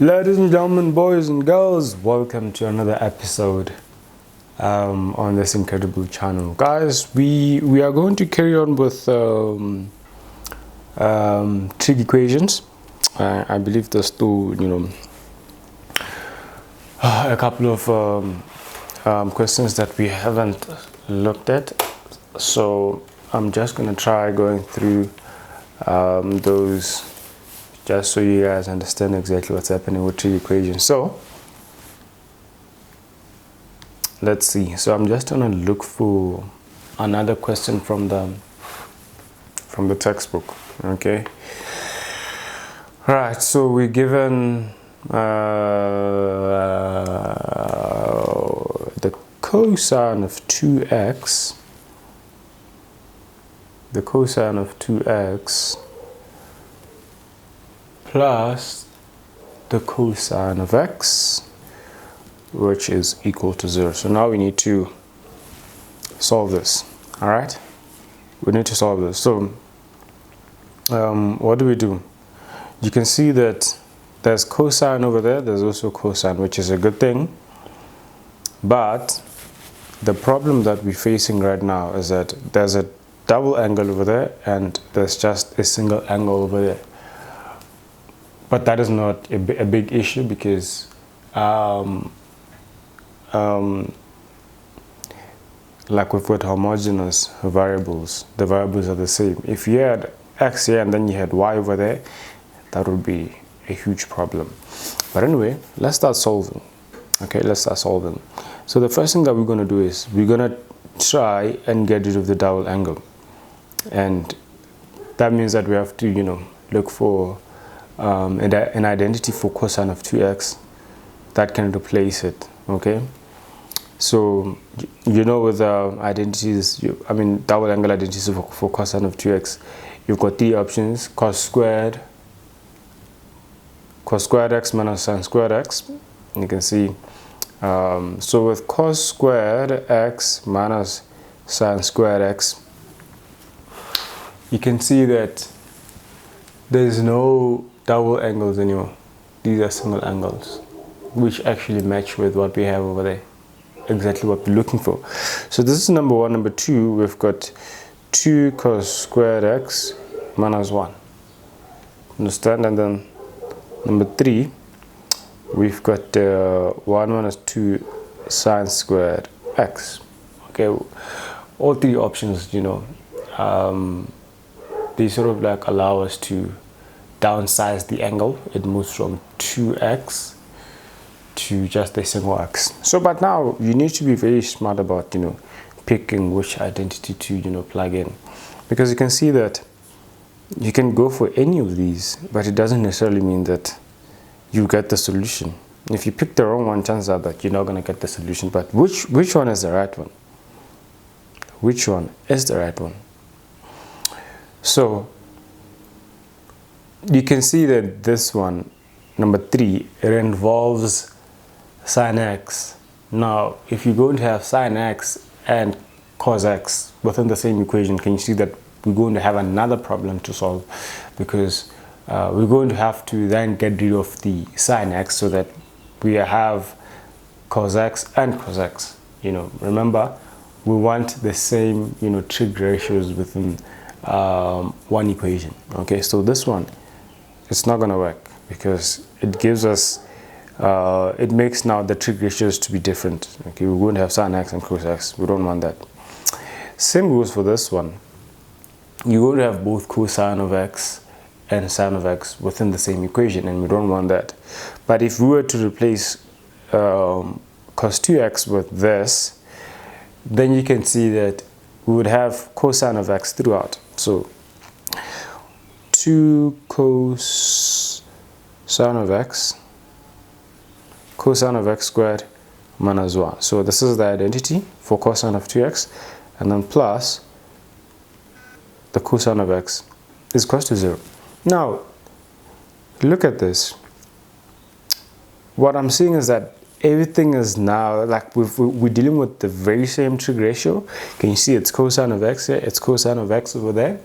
Ladies and gentlemen, boys and girls, welcome to another episode on this incredible channel. Guys, we are going to carry on with trig equations. I believe there's still, a couple of questions that we haven't looked at. So I'm just going to try going through those just so you guys understand exactly what's happening with trig equations. So let's see. So I'm just going to look for another question from the textbook. Okay. All right. So we're given the cosine of 2x. The cosine of 2x plus the cosine of x, which is equal to 0. So now we need to solve this. All right, we need to solve this. So what do? You can see that there's cosine over there, there's also cosine, which is a good thing, but the problem that we're facing right now is that there's a double angle over there and there's just a single angle over there. But that is not a big issue because like with homogeneous variables, the variables are the same. If you had x here and then you had y over there, that would be a huge problem. But anyway, let's start solving. Okay, let's start solving. So the first thing that we're going to do is we're going to try and get rid of the double angle. And that means that we have to, look for an identity for cosine of 2x that can replace it. Okay, so with identities, double angle identities for cosine of 2x, you've got three options: cos squared x minus sin squared x. You can see so with cos squared x minus sin squared x, you can see that there's no double angles anymore. These are single angles, which actually match with what we have over there, exactly what we're looking for. So this is number one. Number two, we've got 2 cos squared x minus 1. Understand? And then number three, we've got 1 minus 2 sin squared x. Okay, all three options, they sort of like allow us to downsize the angle. It moves from 2x to just a single x. So but now you need to be very smart about picking which identity to plug in, because you can see that you can go for any of these, but it doesn't necessarily mean that you get the solution. If you pick the wrong one, chances are that you're not going to get the solution. But which one is the right one? Which one is the right one? So you can see that this one, number 3, it involves sin x. Now if you're going to have sin x and cos x within the same equation, can you see that we're going to have another problem to solve, because we're going to have to then get rid of the sin x so that we have cos x and cos x. Remember, we want the same trig ratios within one equation. Okay, so this one, it's not going to work because it gives us it makes now the trig ratios to be different. Okay, we're going to have sin x and cos x. We don't want that. Same goes for this one. You're going to have both cosine of x and sin of x within the same equation, and we don't want that. But if we were to replace cos 2x with this, then you can see that we would have cosine of x throughout. So 2 cosine of x, cosine of x squared minus 1. So this is the identity for cosine of 2x, and then plus the cosine of x is equal to 0. Now look at this. What I'm seeing is that everything is now like we're dealing with the very same trig ratio. Can you see it's cosine of x here, it's cosine of x over there?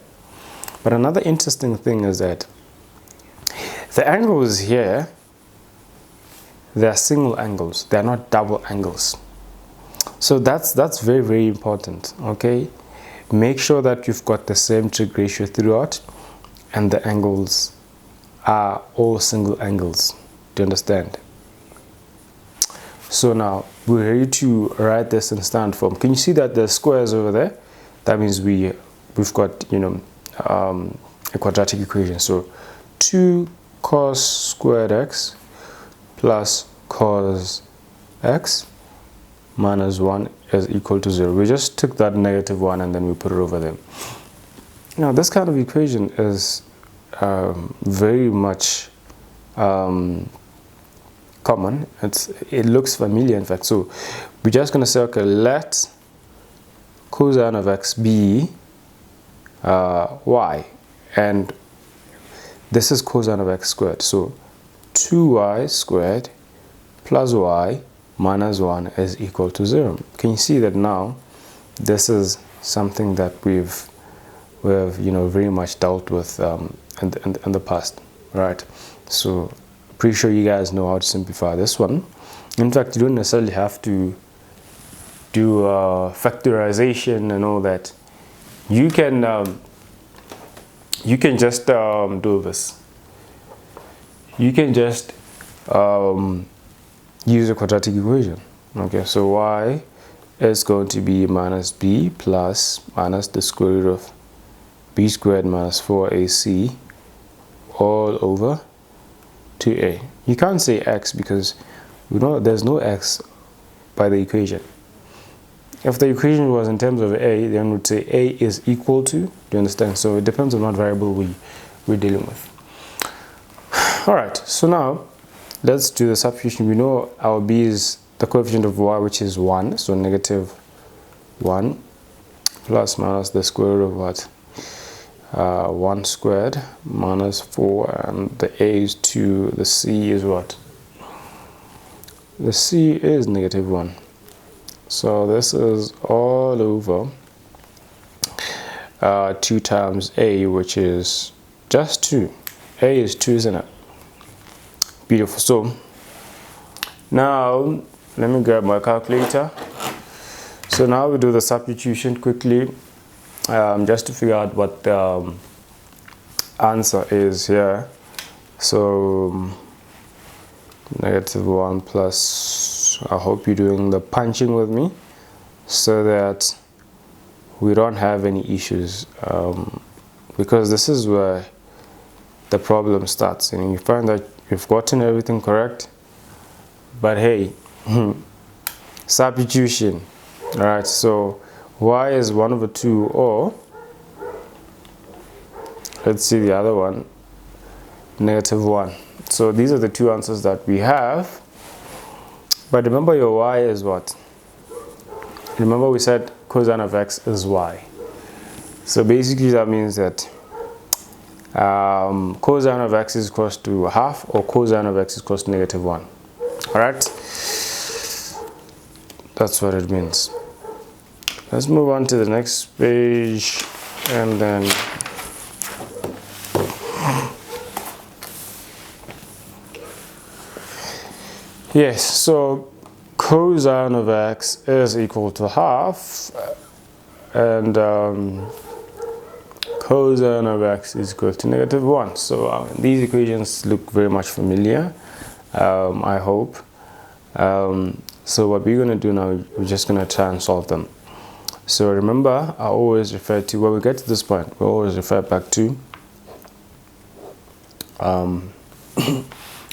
But another interesting thing is that the angles here they are single angles, they are not double angles. So that's very, very important. Okay, make sure that you've got the same trig ratio throughout and the angles are all single angles. Do you understand? So now we're ready to write this in standard form. Can you see that the squares over there? That means we've got, you know, a quadratic equation. So 2 cos squared x plus cos x minus 1 is equal to 0. We just took that negative 1 and then we put it over there. Now this kind of equation is very much common. It looks familiar, in fact. So we're just going to say, okay, let cosine of x be y, and this is cosine of x squared. So 2y squared plus y minus 1 is equal to 0. Can you see that now this is something that we've you know very much dealt with in the past, right? So pretty sure you guys know how to simplify this one. In fact, you don't necessarily have to do factorization and all that. You can just do this. You can just use a quadratic equation. Okay, so y is going to be minus b plus minus the square root of b squared minus 4ac all over 2a. You can't say x because we know there's no x by the equation. If the equation was in terms of a, then we'd say a is equal to. Do you understand? So it depends on what variable we're dealing with. All right, so now let's do the substitution. We know our b is the coefficient of y, which is 1, so negative 1 plus minus the square root of what? 1 squared minus 4, and the a is 2, the c is what? The c is negative 1. So this is all over 2 times a, which is just 2. A is 2, isn't it? Beautiful. So now let me grab my calculator. So now we do the substitution quickly, just to figure out what the answer is here. So negative 1 plus, I hope you're doing the punching with me so that we don't have any issues, because this is where the problem starts. And you find that you've gotten everything correct, but hey, substitution. All right, so y is 1 over 2, or let's see the other one, negative 1. So these are the two answers that we have. But remember, your y is what? Remember we said cosine of x is y. So basically that means that cosine of x is equal to half, or cosine of x is equal to negative 1. All right, that's what it means. Let's move on to the next page, and then yes, so cosine of x is equal to half, and cosine of x is equal to negative 1. So these equations look very much familiar, I hope. So what we're going to do now, we're just going to try and solve them. So remember, I always refer to, when we get to this point, we always refer back to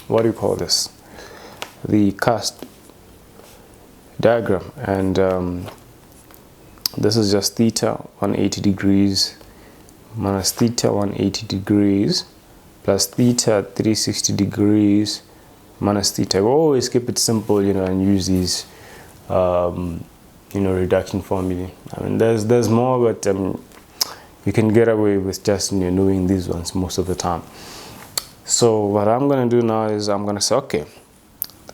what do you call this? The cast diagram. And this is just theta 180 degrees minus theta 180 degrees plus theta 360 degrees minus theta. We always keep it simple, you know, and use these you know, reduction formulae. I mean, there's more, but you can get away with just, you know, knowing these ones most of the time. So what I'm going to do now is I'm going to say, okay,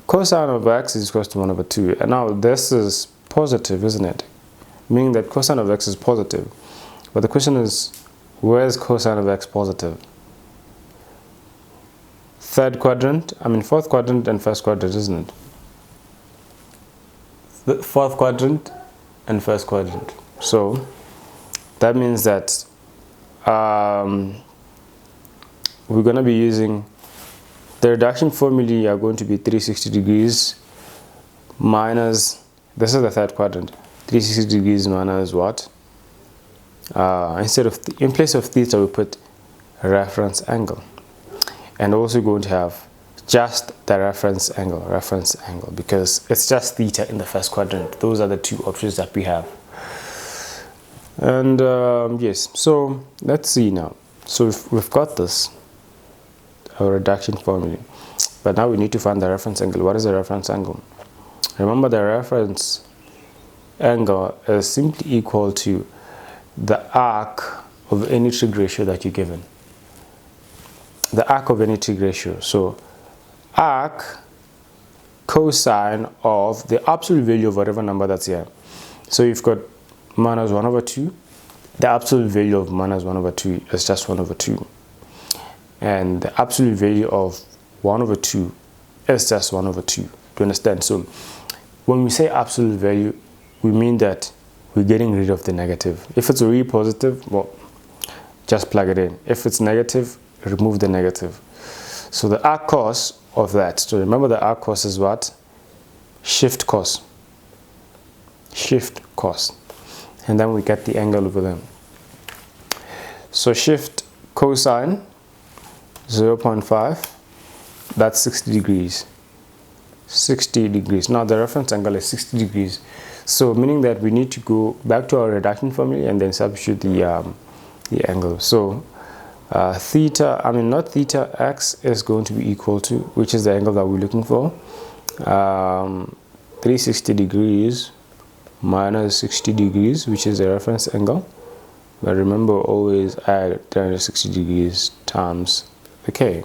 cosine of x is equal to 1 over 2. And now this is positive, isn't it? Meaning that cosine of x is positive. But the question is, where is cosine of x positive? fourth quadrant and first quadrant, isn't it? The fourth quadrant and first quadrant. So that means that we're going to be using the reduction formulae are going to be 360 degrees minus, this is the third quadrant, 360 degrees minus what? In place of theta, we put reference angle. And also going to have just the reference angle, because it's just theta in the first quadrant. Those are the two options that we have. And yes, so let's see now. So we've got this, our reduction formula, but now we need to find the reference angle. What is the reference angle? Remember, the reference angle is simply equal to the arc of any trig ratio that you're given. The arc of any trig ratio. So arc cosine of the absolute value of whatever number that's here. So you've got minus 1 over 2. The absolute value of minus 1 over 2 is just 1 over 2. And the absolute value of 1 over 2 is just 1 over 2. Do you understand? So when we say absolute value, we mean that we're getting rid of the negative. If it's really positive, well, just plug it in. If it's negative, remove the negative. So the arc cos of that, so remember the arc cos is what? Shift cos. Shift cos. And then we get the angle over there. So shift cosine 0.5, that's 60 degrees. 60 degrees. Now the reference angle is 60 degrees. So meaning that we need to go back to our reduction formula and then substitute the angle. So theta x is going to be equal to, which is the angle that we're looking for, 360 degrees minus 60 degrees, which is the reference angle. But remember, always add 360 degrees times the k,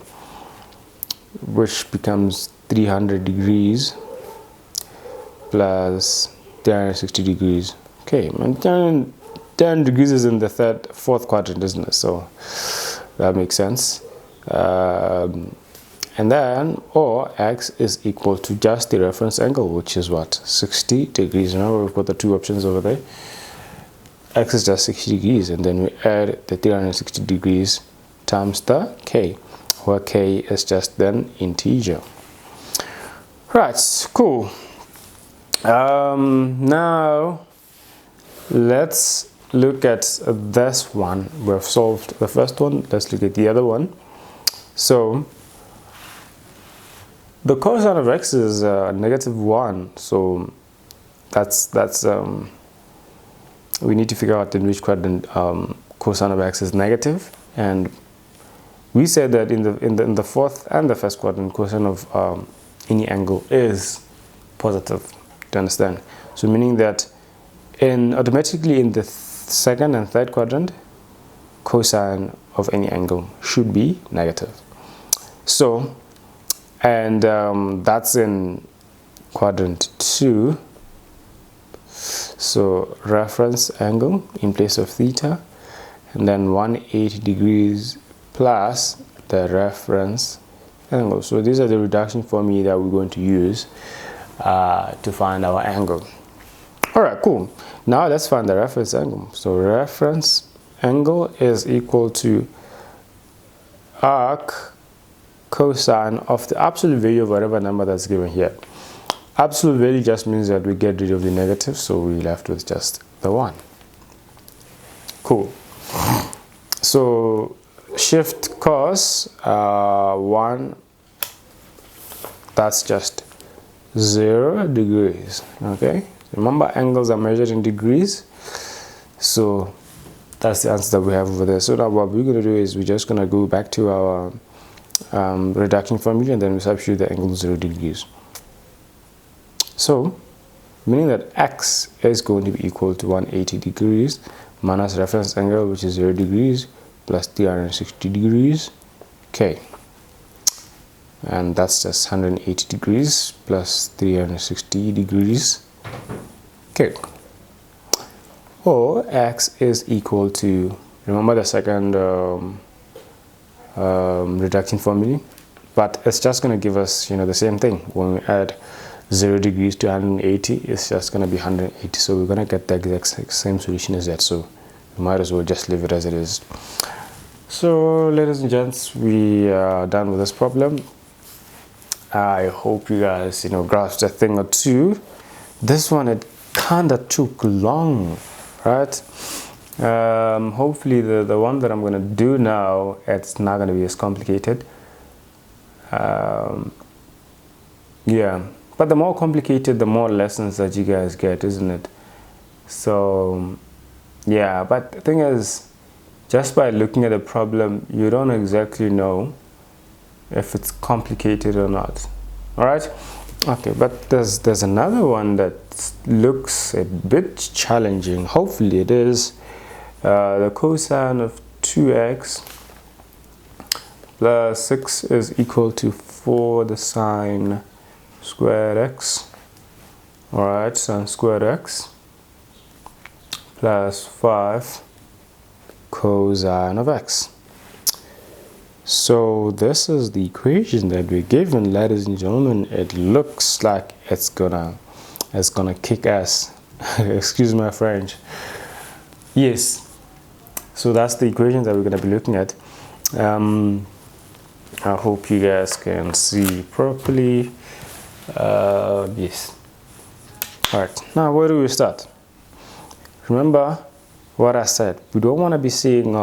which becomes 300 degrees plus 360 degrees. Okay, and 10 degrees is in the fourth quadrant, isn't it? So that makes sense. And then or x is equal to just the reference angle, which is what? 60 degrees. Remember, we've got the two options over there. X is just 60 degrees, and then we add the 360 degrees times the k, where k is just then integer. Right, cool. Now let's look at this one. We've solved the first one. Let's look at the other one. So the cosine of x is -1. So that's we need to figure out in which quadrant cosine of x is negative. And we said that in the fourth and the first quadrant, cosine of any angle is positive. To understand, so meaning that automatically in the second and third quadrant, cosine of any angle should be negative. So, and that's in quadrant 2. So reference angle in place of theta, and then 180 degrees plus the reference angle. So these are the reduction formulae that we're going to use to find our angle. All right, cool. Now let's find the reference angle. So reference angle is equal to arc cosine of the absolute value of whatever number that's given here. Absolute value just means that we get rid of the negative, so we're left with just the 1. Cool. So shift cos 1, that's just 0 degrees. Okay, remember, angles are measured in degrees, so that's the answer that we have over there. So now what we're going to do is we're just going to go back to our reduction formula, and then we substitute the angle 0 degrees. So meaning that x is going to be equal to 180 degrees minus reference angle, which is 0 degrees, plus 360 degrees. Okay, and that's just 180 degrees plus 360 degrees. Okay, or x is equal to, remember the second reduction formula, but it's just going to give us, the same thing. When we add 0 degrees to 180, it's just going to be 180. So we're going to get the exact same solution as that. So we might as well just leave it as it is. So ladies and gents, we are done with this problem. I hope you guys, grasped a thing or two. This one, it kind of took long, right? Hopefully the one that I'm going to do now, it's not going to be as complicated. Yeah, but the more complicated, the more lessons that you guys get, isn't it? So yeah, but the thing is, just by looking at a problem, you don't exactly know if it's complicated or not. All right, okay, but there's another one that looks a bit challenging. Hopefully it is. The cosine of 2x plus 6 is equal to 4 the sine squared x. All right, sine squared x plus 5 cosine of x. So this is the equation that we're given, ladies and gentlemen. It looks like it's gonna kick ass. Excuse my French. Yes. So that's the equation that we're gonna be looking at. I hope you guys can see properly. Yes. All right. Now where do we start? Remember what I said. We don't want to be seeing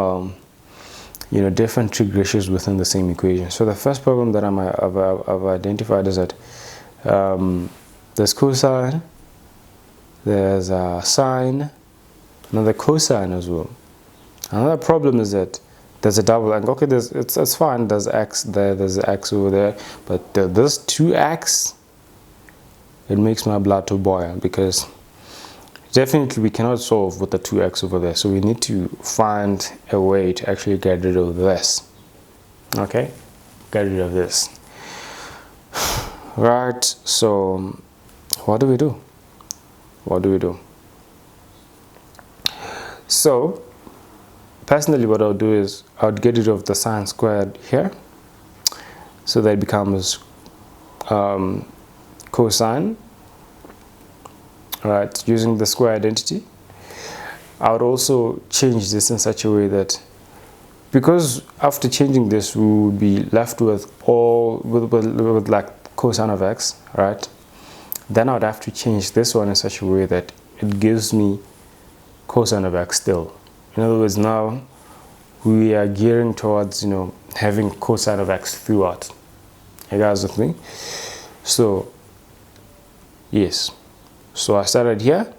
different trig ratios within the same equation. So the first problem that I've identified is that there's cosine, there's a sine, another cosine as well. Another problem is that there's a double angle. Okay, it's fine. There's x there, there's x over there, but this 2x, it makes my blood to boil, because definitely we cannot solve with the 2x over there. So we need to find a way to actually get rid of this. Okay, get rid of this. Right. So what do we do? So personally, what I'll do is I'll get rid of the sine squared here, so that it becomes cosine. All right, using the square identity. I would also change this in such a way that, because after changing this, we would be left with like cosine of x, right? Then I would have to change this one in such a way that it gives me cosine of x still. In other words, now we are gearing towards, having cosine of x throughout. You guys with me? So, yes. So I started here.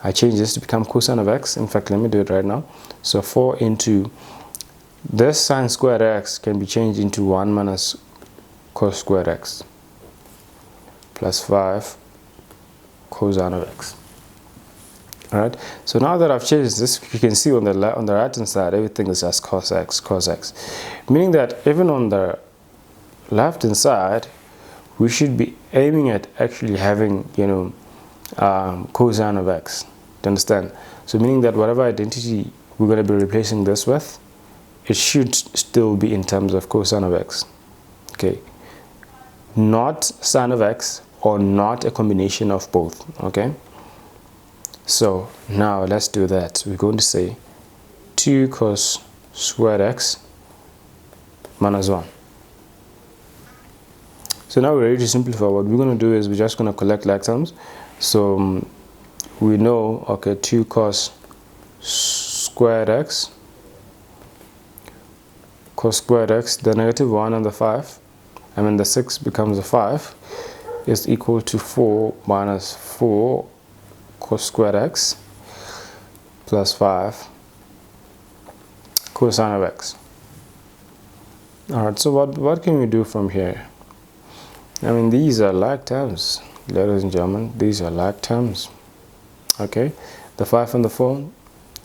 I changed this to become cosine of x. In fact, let me do it right now. So 4 into this sine squared x can be changed into 1 minus cos squared x plus 5 cosine of x. Alright, so now that I've changed this, you can see on the right hand side, everything is just cos x, meaning that even on the left hand side, we should be aiming at actually having, cosine of x. Do you understand? So meaning that whatever identity we're going to be replacing this with, it should still be in terms of cosine of x. Okay, not sine of x, or not a combination of both. Okay. So now let's do that. We're going to say 2 cos squared x minus 1. So now we're ready to simplify. What we're going to do is we're just going to collect like terms. So we know, okay, 2 cos squared x, the negative 1 and the 5, the 6 becomes a 5, is equal to 4 minus 4 cos squared x plus 5 cosine of x. Alright, so what can we do from here? These are like terms, ladies and gentlemen. These are like terms. Okay, the 5 and the 4,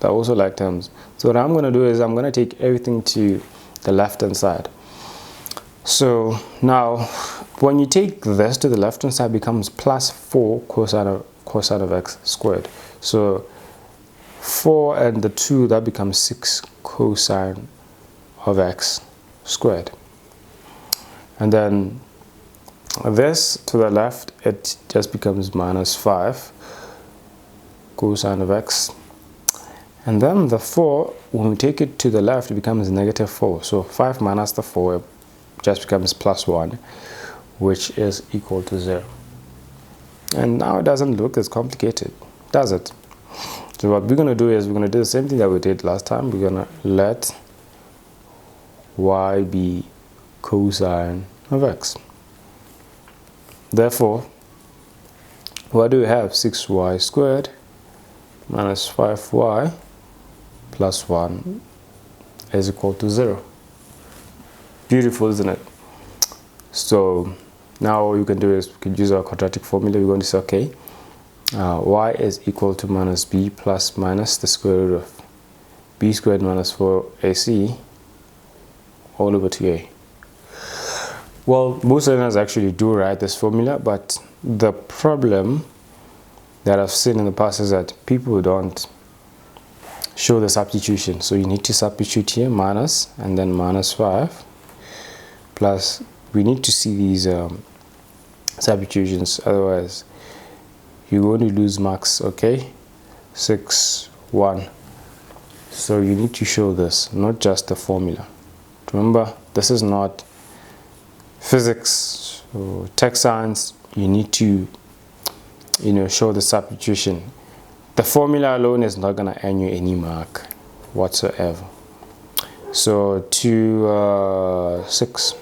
they're also like terms. So what I'm going to do is I'm going to take everything to the left hand side. So now when you take this to the left hand side, it becomes plus 4 cosine of x squared. So 4 and the 2, that becomes 6 cosine of x squared. and then this to the left, it just becomes minus 5 cosine of x. And then the 4, when we take it to the left, it becomes negative 4. So 5 minus the 4 just becomes plus 1, which is equal to 0. And now it doesn't look as complicated, does it? So what we're going to do is we're going to do the same thing that we did last time. We're going to let y be cosine of x. Therefore, what do we have? 6y squared minus 5y plus 1 is equal to 0. Beautiful, isn't it? So now all you can do is we can use our quadratic formula. We're going to say, okay, y is equal to minus b plus minus the square root of b squared minus 4ac all over 2a. Well, most learners actually do write this formula, but the problem that I've seen in the past is that people don't show the substitution. So you need to substitute here, minus, and then minus 5, plus we need to see these substitutions, otherwise you're going to lose marks. Okay, 6, 1. So you need to show this, not just the formula. Remember, this is not physics or tech science. You need to, show the substitution. The formula alone is not going to earn you any mark whatsoever. So 2, 6.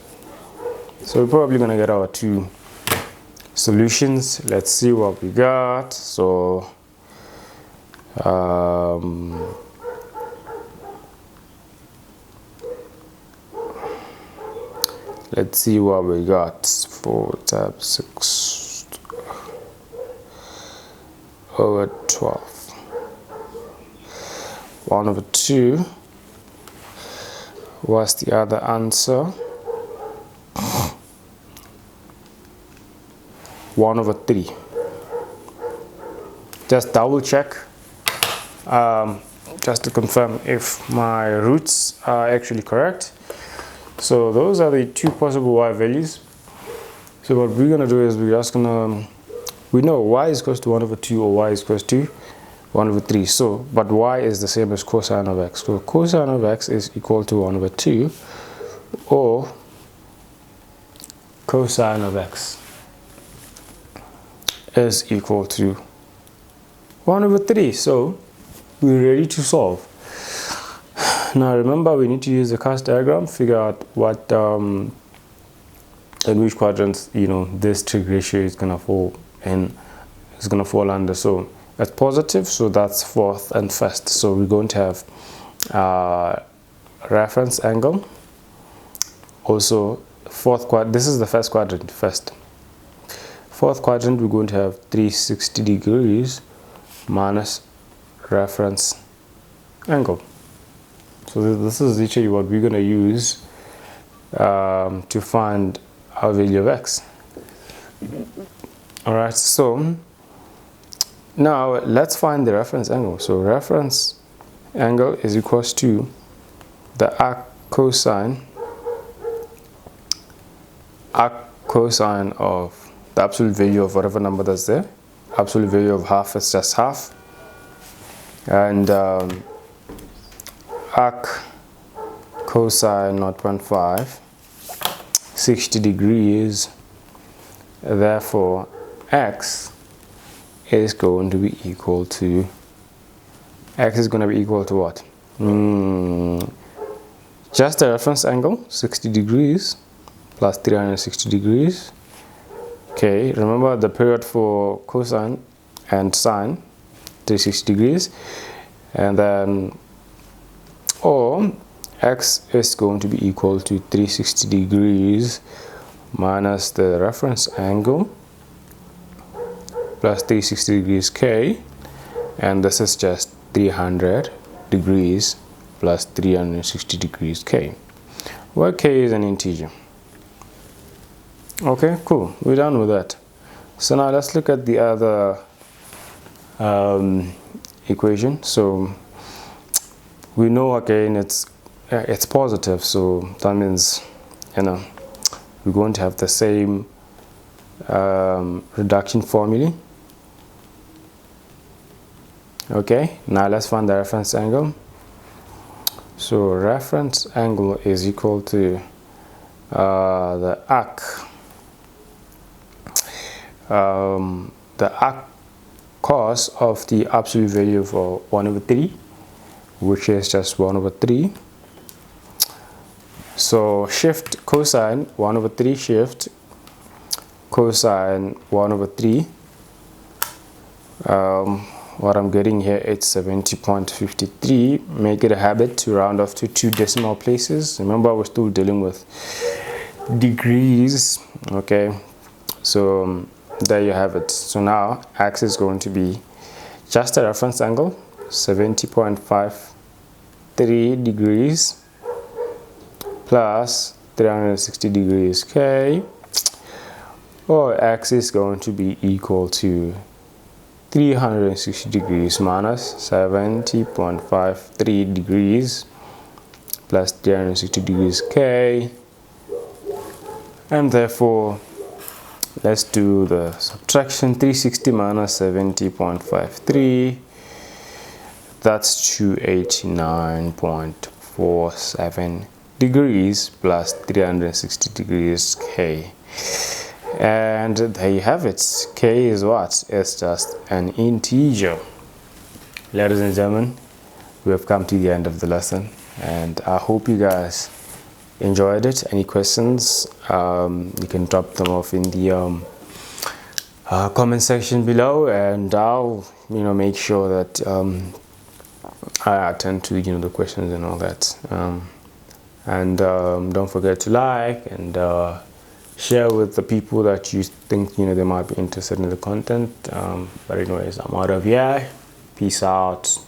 So we're probably going to get our 2 solutions. Let's see what we got. So let's see what we got. 4 times 6 over 12. 1 over 2. What's the other answer? 1 over 3. Just double check, just to confirm if my roots are actually correct. So those are the 2 possible y values. So what we're going to do is we're just going to, we know y is equal to 1 over 2 or y is equal to 1 over 3. So, but y is the same as cosine of x. So cosine of x is equal to 1 over 2 or cosine of x is equal to 1 over 3. So we're ready to solve. Now remember, we need to use the CAS diagram, figure out what in which quadrants this trig ratio is gonna fall under. So that's positive, so that's fourth and first. So we're going to have reference angle. Also fourth quadrant, this is the first quadrant, first. Fourth quadrant, we're going to have 360 degrees minus reference angle. So this is literally what we're going to use to find our value of x. Alright, so now let's find the reference angle. So reference angle is equals to the arc cosine of the absolute value of whatever number that's there. Absolute value of half is just half, and arc cosine 0.5, 60 degrees. Therefore x is going to be equal to what? Just the reference angle, 60 degrees plus 360 degrees. Okay, remember the period for cosine and sine, 360 degrees, and then or x is going to be equal to 360 degrees minus the reference angle plus 360 degrees k, and this is just 300 degrees plus 360 degrees k, where k is an integer. Okay, cool, we're done with that. So now let's look at the other equation. So we know again it's positive, so that means we're going to have the same reduction formula. Okay, now let's find the reference angle. So reference angle is equal to the arc cos of the absolute value of 1/3, which is just 1/3. So shift cosine 1/3 shift cosine 1/3. What I'm getting here, it's 70.53. Make it a habit to round off to 2 decimal places. Remember, we're still dealing with degrees. Okay, so there you have it. So now x is going to be just a reference angle, 70.53 degrees plus 360 degrees. Okay, or x is going to be equal to 360 degrees minus 70.53 degrees plus 360 degrees. Okay, and therefore let's do the subtraction. 360 minus 70.53, that's 289.47 degrees plus 360 degrees. K, and there you have it. K is what? It's just an integer. Ladies and gentlemen, we have come to the end of the lesson, and I hope you guys enjoyed it. Any questions, you can drop them off in the comment section below, and I'll make sure that I attend to the questions and all that. And don't forget to like and share with the people that you think they might be interested in the content. But anyways, I'm out of here. Peace out.